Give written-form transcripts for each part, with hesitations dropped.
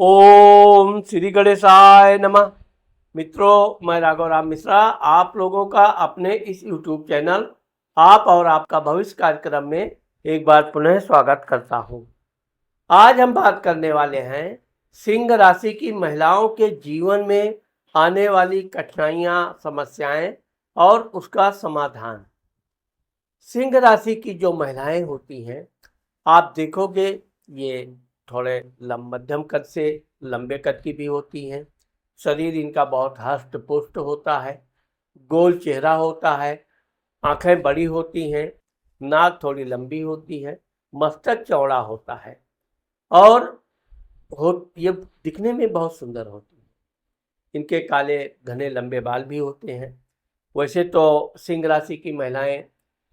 ओम श्री गणेशाय नमः। मित्रों, मैं राघव राम मिश्रा आप लोगों का अपने इस YouTube चैनल आप और आपका भविष्य कार्यक्रम में एक बार पुनः स्वागत करता हूं। आज हम बात करने वाले हैं सिंह राशि की महिलाओं के जीवन में आने वाली कठिनाइयां, समस्याएं और उसका समाधान। सिंह राशि की जो महिलाएं होती हैं, आप देखोगे ये थोड़े मध्यम कद से लंबे कद की भी होती हैं। शरीर इनका बहुत हष्ट पुष्ट होता है, गोल चेहरा होता है, आंखें बड़ी होती हैं, नाक थोड़ी लंबी होती है, मस्तक चौड़ा होता है और ये दिखने में बहुत सुंदर होती है। इनके काले घने लंबे बाल भी होते हैं। वैसे तो सिंह राशि की महिलाएं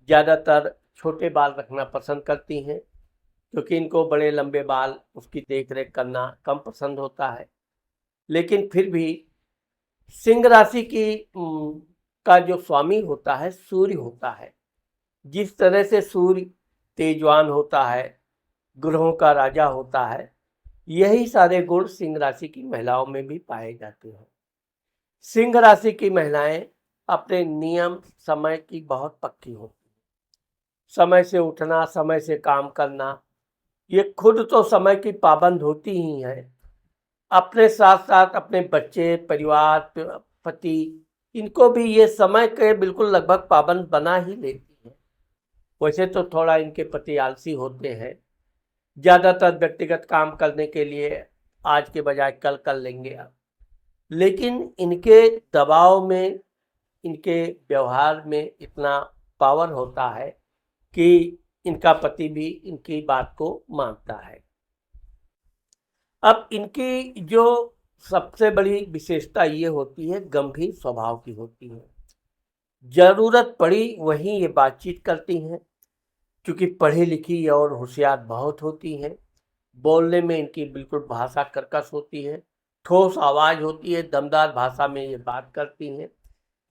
ज़्यादातर छोटे बाल रखना पसंद करती हैं, क्योंकि इनको बड़े लंबे बाल उसकी देख रेख करना कम पसंद होता है। लेकिन फिर भी सिंह राशि की का जो स्वामी होता है सूर्य होता है। जिस तरह से सूर्य तेजवान होता है, ग्रहों का राजा होता है, यही सारे गुण सिंह राशि की महिलाओं में भी पाए जाते हैं। सिंह राशि की महिलाएं अपने नियम समय की बहुत पक्की होती हैं। समय से उठना, समय से काम करना, ये खुद तो समय की पाबंद होती ही है, अपने साथ साथ अपने बच्चे, परिवार, पति, इनको भी ये समय के बिल्कुल लगभग पाबंद बना ही लेती है। वैसे तो थोड़ा इनके पति आलसी होते हैं, ज़्यादातर व्यक्तिगत काम करने के लिए आज के बजाय कल कर लेंगे अब, लेकिन इनके दबाव में, इनके व्यवहार में इतना पावर होता है कि इनका पति भी इनकी बात को मानता है। अब इनकी जो सबसे बड़ी विशेषता ये होती है, गंभीर स्वभाव की होती है। जरूरत पड़ी वहीं ये बातचीत करती हैं, क्योंकि पढ़ी लिखी और होशियार बहुत होती हैं। बोलने में इनकी बिल्कुल भाषा कर्कश होती है, ठोस आवाज़ होती है, दमदार भाषा में ये बात करती हैं।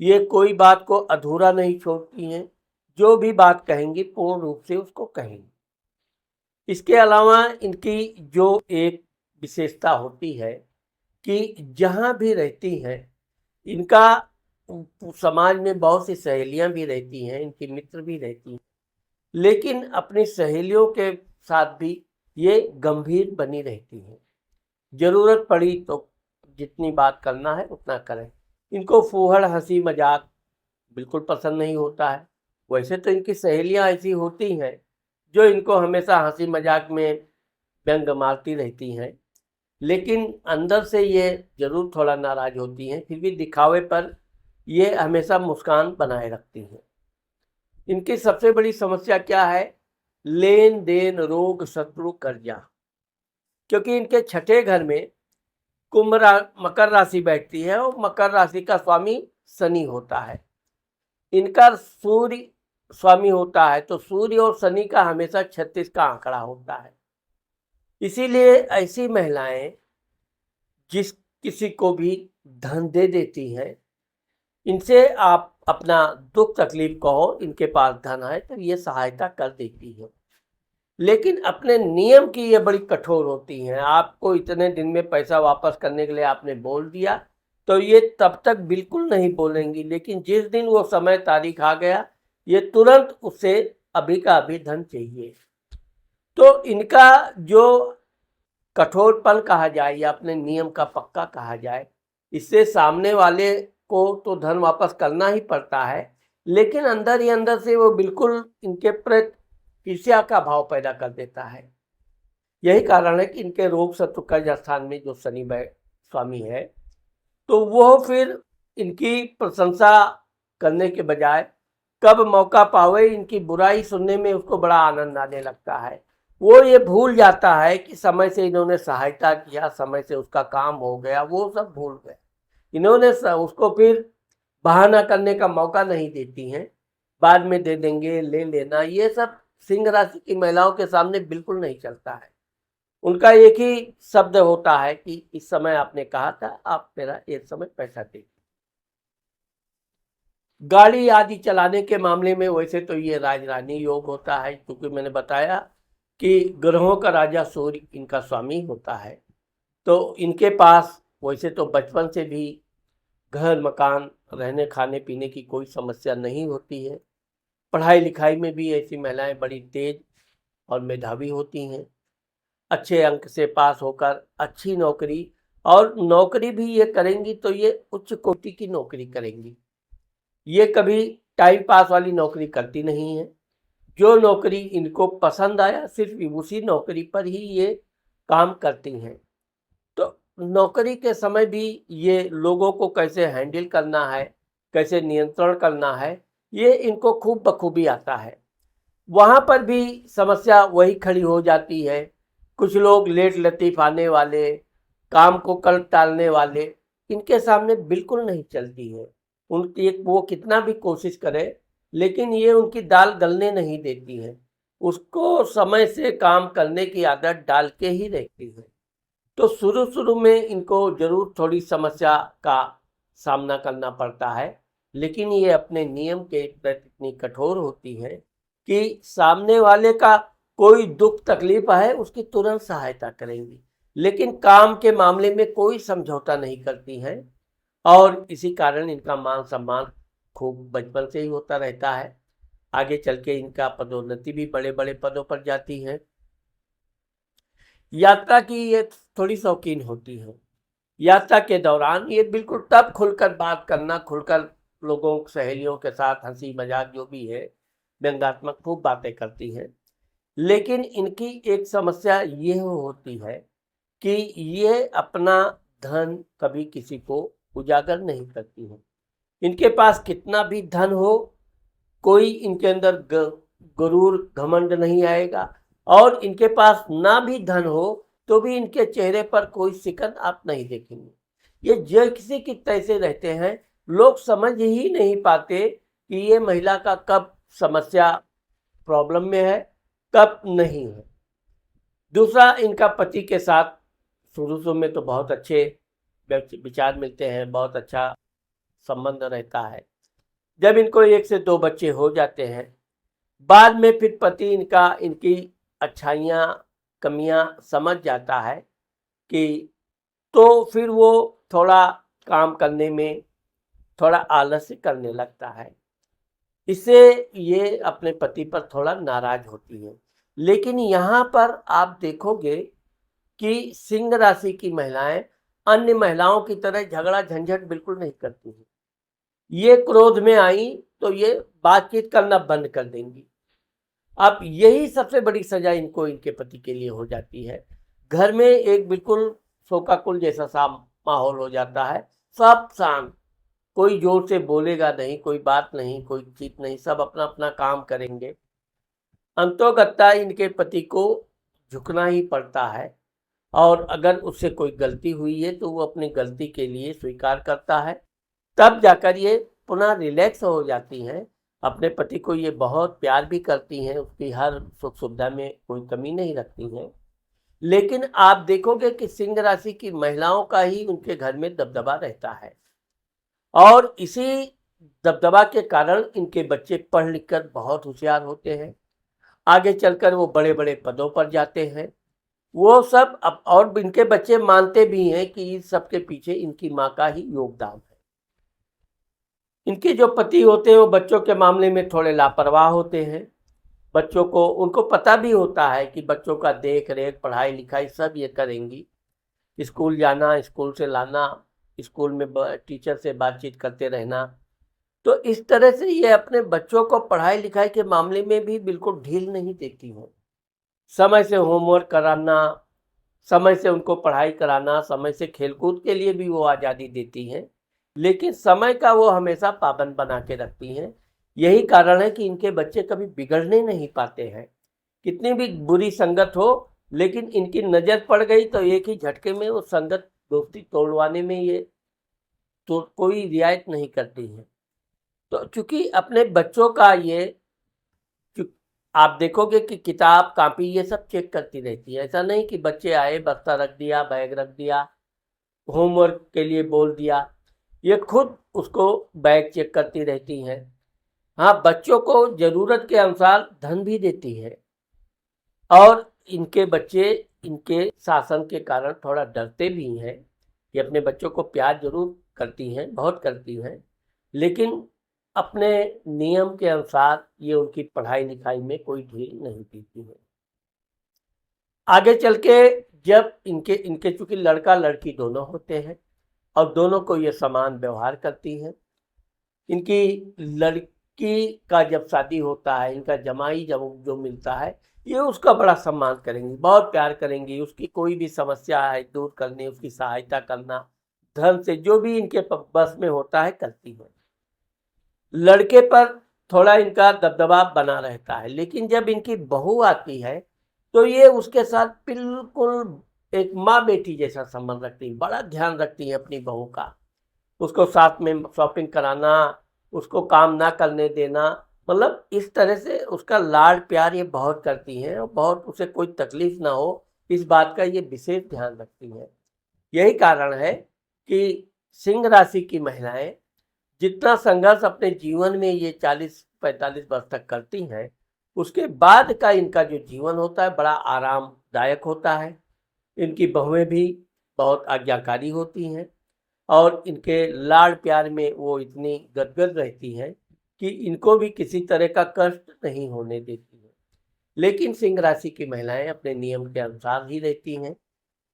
ये कोई बात को अधूरा नहीं छोड़ती हैं, जो भी बात कहेंगी पूर्ण रूप से उसको कहेंगी। इसके अलावा इनकी जो एक विशेषता होती है कि जहाँ भी रहती हैं, इनका समाज में बहुत सी सहेलियां भी रहती हैं, इनकी मित्र भी रहती हैं, लेकिन अपनी सहेलियों के साथ भी ये गंभीर बनी रहती हैं। जरूरत पड़ी तो जितनी बात करना है उतना करें। इनको फूहड़, हंसी मजाक बिल्कुल पसंद नहीं होता है। वैसे तो इनकी सहेलियां ऐसी होती हैं जो इनको हमेशा हंसी मजाक में व्यंग मारती रहती हैं, लेकिन अंदर से ये जरूर थोड़ा नाराज होती हैं। फिर भी दिखावे पर ये हमेशा मुस्कान बनाए रखती हैं। इनकी सबसे बड़ी समस्या क्या है? लेन देन, रोग, शत्रु, कर्जा। क्योंकि इनके छठे घर में मकर राशि बैठती है और मकर राशि का स्वामी शनि होता है। इनका सूर्य स्वामी होता है, तो सूर्य और शनि का हमेशा 36 का आंकड़ा होता है। इसीलिए ऐसी महिलाएं जिस किसी को भी धन दे देती हैं, इनसे आप अपना दुख तकलीफ कहो, इनके पास धन है तो ये सहायता कर देती है। लेकिन अपने नियम की ये बड़ी कठोर होती हैं। आपको इतने दिन में पैसा वापस करने के लिए आपने बोल दिया तो ये तब तक बिल्कुल नहीं बोलेंगी, लेकिन जिस दिन वो समय तारीख आ गया, ये तुरंत उससे अभी का अभी धन चाहिए। तो इनका जो कठोरपन कहा जाए या अपने नियम का पक्का कहा जाए, इससे सामने वाले को तो धन वापस करना ही पड़ता है, लेकिन अंदर ही अंदर से वो बिल्कुल इनके प्रति ईर्ष्या का भाव पैदा कर देता है। यही कारण है कि इनके रोग, शत्रु, कर्ज स्थान में जो शनि स्वामी है, तो वो फिर इनकी प्रशंसा करने के बजाय कब मौका पावे इनकी बुराई सुनने में उसको बड़ा आनंद आने लगता है। वो ये भूल जाता है कि समय से इन्होंने सहायता किया, समय से उसका काम हो गया, वो सब भूल गए। इन्होंने उसको फिर बहाना करने का मौका नहीं देती हैं। बाद में दे देंगे, ले लेना, ये सब सिंह राशि की महिलाओं के सामने बिल्कुल नहीं चलता है। उनका एक ही शब्द होता है कि इस समय आपने कहा था, आप मेरा एक समय पैसा दे। गाड़ी आदि चलाने के मामले में वैसे तो ये राजरानी योग होता है, क्योंकि मैंने बताया कि ग्रहों का राजा सूर्य इनका स्वामी होता है। तो इनके पास वैसे तो बचपन से भी घर मकान रहने खाने पीने की कोई समस्या नहीं होती है। पढ़ाई लिखाई में भी ऐसी महिलाएं बड़ी तेज और मेधावी होती हैं। अच्छे अंक से पास होकर अच्छी नौकरी, और नौकरी भी ये करेंगी तो ये उच्च कोटि की नौकरी करेंगी। ये कभी टाइम पास वाली नौकरी करती नहीं है। जो नौकरी इनको पसंद आया सिर्फ उसी नौकरी पर ही ये काम करती हैं। तो नौकरी के समय भी ये लोगों को कैसे हैंडल करना है, कैसे नियंत्रण करना है, ये इनको खूब बखूबी आता है। वहाँ पर भी समस्या वही खड़ी हो जाती है। कुछ लोग लेट लतीफ़ आने वाले, काम को कल टालने वाले, इनके सामने बिल्कुल नहीं चलती है। उनकी वो कितना भी कोशिश करे, लेकिन ये उनकी दाल गलने नहीं देती है। उसको समय से काम करने की आदत डाल के ही रहती है। तो शुरू-शुरू में इनको ज़रूर थोड़ी समस्या का सामना करना पड़ता है, लेकिन ये अपने नियम के प्रति इतनी कठोर होती है कि सामने वाले का कोई दुख तकलीफ है उसकी तुरंत सहायता करेंगी, लेकिन काम के मामले में कोई समझौता नहीं करती हैं। और इसी कारण इनका मान सम्मान खूब बचपन से ही होता रहता है। आगे चल के इनका पदोन्नति भी बड़े बड़े पदों पर जाती है। यात्रा की ये थोड़ी शौकीन होती है। यात्रा के दौरान ये बिल्कुल तब खुलकर बात करना, खुलकर लोगों सहेलियों के साथ हंसी मजाक जो भी है, व्यंग्यात्मक खूब बातें करती हैं। लेकिन इनकी एक समस्या ये होती है कि ये अपना धन कभी किसी को उजागर नहीं करती हैं। इनके पास कितना भी धन हो, कोई इनके अंदर गुरूर घमंड नहीं आएगा, और इनके पास ना भी धन हो तो भी इनके चेहरे पर कोई सिकन आप नहीं देखेंगे। ये जैसे कि तैसे रहते हैं। लोग समझ ही नहीं पाते कि ये महिला का कब समस्या प्रॉब्लम में है, कब नहीं है। दूसरा, इनका पति के साथ शुरू में तो बहुत अच्छे विचार मिलते हैं, बहुत अच्छा संबंध रहता है। जब इनको 1 से 2 बच्चे हो जाते हैं, बाद में फिर पति इनका इनकी अच्छाइयाँ कमियाँ समझ जाता है कि तो फिर वो थोड़ा काम करने में थोड़ा आलस्य करने लगता है। इससे ये अपने पति पर थोड़ा नाराज होती है। लेकिन यहाँ पर आप देखोगे कि सिंह राशि की महिलाएं अन्य महिलाओं की तरह झगड़ा झंझट बिल्कुल नहीं करती हैं। ये क्रोध में आई तो ये बातचीत करना बंद कर देंगी। अब यही सबसे बड़ी सजा इनको इनके पति के लिए हो जाती है। घर में एक बिल्कुल शोकाकुल जैसा सा माहौल हो जाता है। सब शांत, कोई जोर से बोलेगा नहीं, कोई बात नहीं, कोई चीत नहीं, सब अपना अपना काम करेंगे। अंतोगत्ता इनके पति को झुकना ही पड़ता है, और अगर उससे कोई गलती हुई है तो वो अपनी गलती के लिए स्वीकार करता है। तब जाकर ये पुनः रिलैक्स हो जाती हैं। अपने पति को ये बहुत प्यार भी करती हैं, उसकी हर सुख सुविधा में कोई कमी नहीं रखती हैं। लेकिन आप देखोगे कि सिंह राशि की महिलाओं का ही उनके घर में दबदबा रहता है, और इसी दबदबा के कारण इनके बच्चे पढ़ लिख कर बहुत होशियार होते हैं। आगे चलकर वो बड़े बड़े पदों पर जाते हैं। वो सब अब, और इनके बच्चे मानते भी हैं कि इस सब के पीछे इनकी माँ का ही योगदान है। इनके जो पति होते हैं वो बच्चों के मामले में थोड़े लापरवाह होते हैं। बच्चों को उनको पता भी होता है कि बच्चों का देख रेख पढ़ाई लिखाई सब ये करेंगी। स्कूल जाना, स्कूल से लाना, स्कूल में टीचर से बातचीत करते रहना। तो इस तरह से ये अपने बच्चों को पढ़ाई लिखाई के मामले में भी बिल्कुल ढील नहीं देती हैं। समय से होमवर्क कराना, समय से उनको पढ़ाई कराना, समय से खेलकूद के लिए भी वो आज़ादी देती हैं, लेकिन समय का वो हमेशा पाबंद बना के रखती हैं। यही कारण है कि इनके बच्चे कभी बिगड़ने नहीं पाते हैं। कितनी भी बुरी संगत हो, लेकिन इनकी नज़र पड़ गई तो एक ही झटके में वो संगत दोस्ती तोड़वाने में ये तो कोई रियायत नहीं करती है। तो चूंकि अपने बच्चों का ये आप देखोगे कि किताब कापी ये सब चेक करती रहती है। ऐसा नहीं कि बच्चे आए बस्ता रख दिया, बैग रख दिया, होमवर्क के लिए बोल दिया, ये खुद उसको बैग चेक करती रहती हैं। हाँ, बच्चों को ज़रूरत के अनुसार धन भी देती है, और इनके बच्चे इनके शासन के कारण थोड़ा डरते भी हैं। ये अपने बच्चों को प्यार जरूर करती हैं, बहुत करती हैं, लेकिन अपने नियम के अनुसार ये उनकी पढ़ाई लिखाई में कोई ढील नहीं देती है। आगे चल के जब इनके इनके चूंकि लड़का लड़की दोनों होते हैं और दोनों को ये समान व्यवहार करती हैं। इनकी लड़की का जब शादी होता है, इनका जमाई जब जो मिलता है, ये उसका बड़ा सम्मान करेंगी, बहुत प्यार करेंगी, उसकी कोई भी समस्या है दूर करनी, उसकी सहायता करना, धन से जो भी इनके बस में होता है करती है। लड़के पर थोड़ा इनका दबदबा बना रहता है, लेकिन जब इनकी बहू आती है तो ये उसके साथ बिल्कुल एक माँ बेटी जैसा संबंध रखती है, बड़ा ध्यान रखती है अपनी बहू का, उसको साथ में शॉपिंग कराना, उसको काम ना करने देना, मतलब इस तरह से उसका लाड प्यार ये बहुत करती हैं और बहुत उसे कोई तकलीफ ना हो इस बात का ये विशेष ध्यान रखती हैं। यही कारण है कि सिंह राशि की महिलाएं जितना संघर्ष अपने जीवन में ये 40-45 वर्ष तक करती हैं, उसके बाद का इनका जो जीवन होता है बड़ा आरामदायक होता है। इनकी बहुएं भी बहुत आज्ञाकारी होती हैं और इनके लाड प्यार में वो इतनी गदगद रहती हैं कि इनको भी किसी तरह का कष्ट नहीं होने देती है। लेकिन सिंह राशि की महिलाएं अपने नियम के अनुसार ही रहती हैं।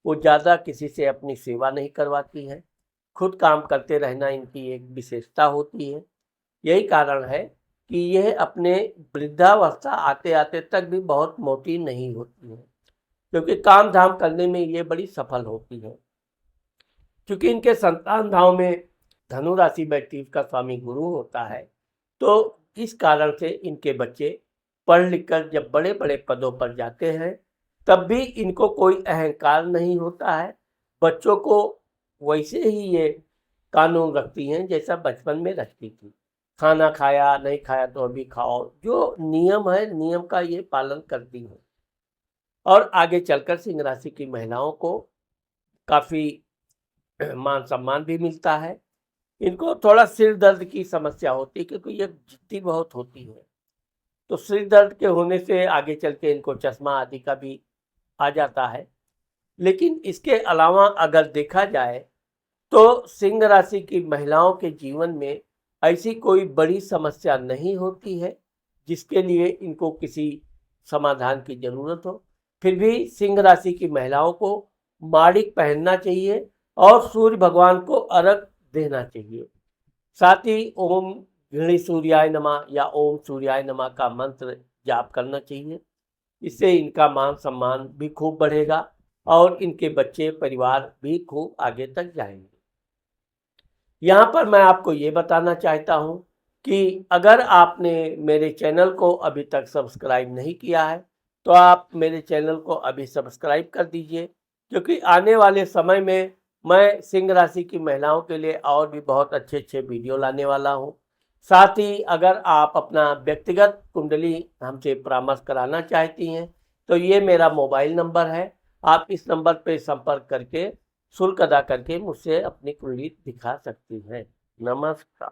वो ज़्यादा किसी से अपनी सेवा नहीं करवाती हैं, खुद काम करते रहना इनकी एक विशेषता होती है। यही कारण है कि यह अपने वृद्धावस्था आते आते तक भी बहुत मोटी नहीं होती है, क्योंकि काम धाम करने में ये बड़ी सफल होती है। क्योंकि इनके संतान भाव में धनु राशि बैठती, इसका स्वामी गुरु होता है, तो इस कारण से इनके बच्चे पढ़ लिख कर जब बड़े बड़े पदों पर जाते हैं तब भी इनको कोई अहंकार नहीं होता है। बच्चों को वैसे ही ये कानून रखती हैं जैसा बचपन में रखती थी, खाना खाया नहीं खाया तो अभी खाओ, जो नियम है नियम का ये पालन करती हैं। और आगे चलकर सिंह राशि की महिलाओं को काफ़ी मान सम्मान भी मिलता है। इनको थोड़ा सिर दर्द की समस्या होती है क्योंकि ये जिद्दी बहुत होती है, तो सिर दर्द के होने से आगे चल के इनको चश्मा आदि का भी आ जाता है। लेकिन इसके अलावा अगर देखा जाए तो सिंह राशि की महिलाओं के जीवन में ऐसी कोई बड़ी समस्या नहीं होती है जिसके लिए इनको किसी समाधान की जरूरत हो। फिर भी सिंह राशि की महिलाओं को माणिक पहनना चाहिए और सूर्य भगवान को अर्घ देना चाहिए। साथ ही ओम गृणी सूर्याय नमः या ओम सूर्याय नमः का मंत्र जाप करना चाहिए। इससे इनका मान सम्मान भी खूब बढ़ेगा और इनके बच्चे परिवार भी खूब आगे तक जाएंगे। यहाँ पर मैं आपको ये बताना चाहता हूँ कि अगर आपने मेरे चैनल को अभी तक सब्सक्राइब नहीं किया है तो आप मेरे चैनल को अभी सब्सक्राइब कर दीजिए, क्योंकि आने वाले समय में मैं सिंह राशि की महिलाओं के लिए और भी बहुत अच्छे अच्छे वीडियो लाने वाला हूँ। साथ ही अगर आप अपना व्यक्तिगत कुंडली हमसे परामर्श कराना चाहती हैं तो ये मेरा मोबाइल नंबर है, आप इस नंबर पर संपर्क करके शुल्क अदा करके मुझसे अपनी कुंडली दिखा सकती हैं। नमस्कार।